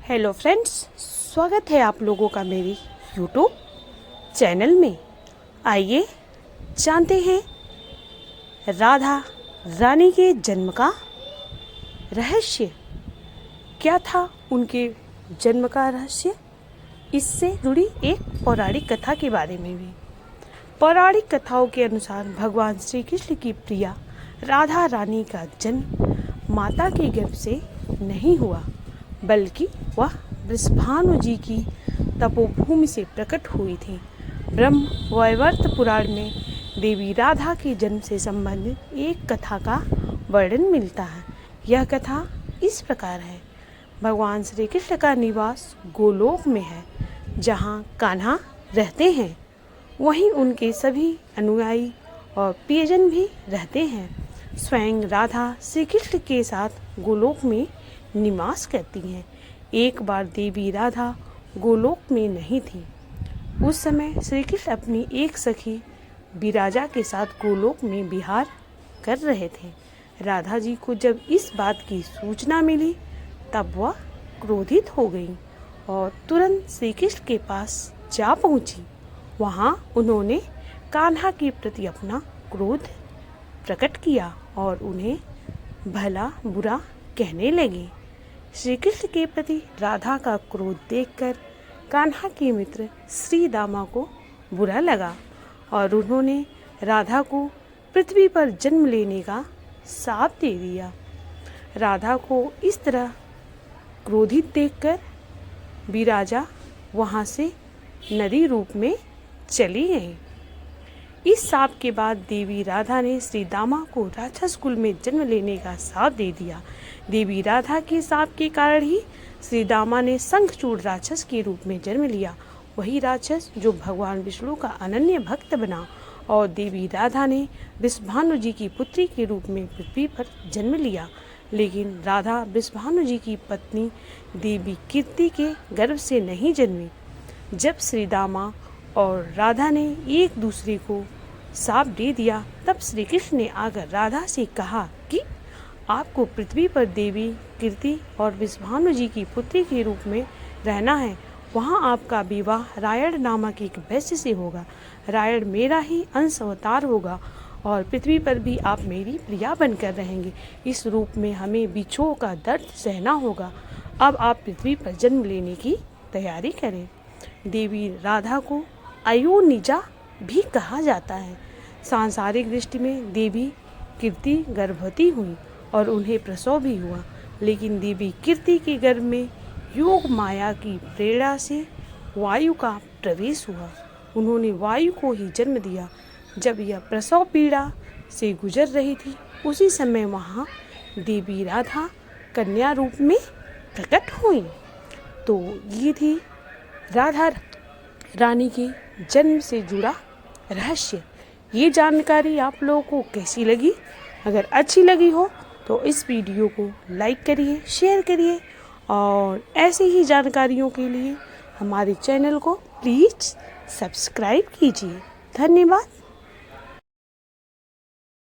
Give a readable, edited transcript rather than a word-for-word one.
Hello friends, स्वागत है आप लोगों का मेरी यूट्यूब चैनल में। आइए जानते हैं राधा रानी के जन्म का रहस्य। क्या था उनके जन्म का रहस्य? इससे जुड़ी एक पौराणिक कथा के बारे में भी। पौराणिक कथाओं के अनुसार भगवान श्री कृष्ण की प्रिया राधा रानी का जन्म माता के गर्भ से नहीं हुआ, बल्कि वह वृषभानु जी की तपोभूमि से प्रकट हुई थी। ब्रह्म वैवर्त पुराण में देवी राधा के जन्म से संबंधित एक कथा का वर्णन मिलता है। यह कथा इस प्रकार है। भगवान श्री कृष्ण का निवास गोलोक में है, जहाँ कान्हा रहते हैं। वहीं उनके सभी अनुयायी और प्रियजन भी रहते हैं। स्वयं राधा श्री कृष्ण के साथ गोलोक में निवास करती हैं। एक बार देवी राधा गोलोक में नहीं थी। उस समय श्री कृष्ण अपनी एक सखी विराजा के साथ गोलोक में विहार कर रहे थे। राधा जी को जब इस बात की सूचना मिली, तब वह क्रोधित हो गई और तुरंत श्री कृष्ण के पास जा पहुंची। वहां उन्होंने कान्हा के प्रति अपना क्रोध प्रकट किया और उन्हें भला बुरा कहने लगे। श्री कृष्ण के प्रति राधा का क्रोध देखकर कान्हा के मित्र श्री दामा को बुरा लगा और उन्होंने राधा को पृथ्वी पर जन्म लेने का शाप दे दिया। राधा को इस तरह क्रोधित देखकर विराजा वहाँ से नदी रूप में चली गई। इस शाप के बाद देवी राधा ने श्री दामा को राक्षस कुल में जन्म लेने का शाप दे दिया। देवी राधा के शाप के कारण ही श्री दामा ने शंखचूड़ राक्षस के रूप में जन्म लिया। वही राक्षस जो भगवान विष्णु का अनन्य भक्त बना और देवी राधा ने वृषभानु जी की पुत्री के रूप में पृथ्वी पर जन्म लिया। लेकिन राधा वृषभानु जी की पत्नी देवी कीर्ति के गर्भ से नहीं जन्मी। जब श्री दामा और राधा ने एक दूसरे को शाप दे दिया, तब श्री कृष्ण ने आकर राधा से कहा कि आपको पृथ्वी पर देवी कीर्ति और वृषभानु जी की पुत्री के रूप में रहना है। वहाँ आपका विवाह रायण नामक एक वैश्य से होगा। रायण मेरा ही अंश अवतार होगा और पृथ्वी पर भी आप मेरी प्रिया बनकर रहेंगे। इस रूप में हमें बिछोह का दर्द सहना होगा। अब आप पृथ्वी पर जन्म लेने की तैयारी करें। देवी राधा को अयोनिजा भी कहा जाता है। सांसारिक दृष्टि में देवी कीर्ति गर्भवती हुई और उन्हें प्रसव भी हुआ, लेकिन देवी कीर्ति के गर्भ में योग माया की प्रेरणा से वायु का प्रवेश हुआ। उन्होंने वायु को ही जन्म दिया। जब यह प्रसव पीड़ा से गुजर रही थी, उसी समय वहाँ देवी राधा कन्या रूप में प्रकट हुई। तो ये थी राधा रानी के जन्म से जुड़ा रहस्य। ये जानकारी आप लोगों को कैसी लगी? अगर अच्छी लगी हो तो इस वीडियो को लाइक करिए, शेयर करिए और ऐसी ही जानकारियों के लिए हमारे चैनल को प्लीज़ सब्सक्राइब कीजिए। धन्यवाद।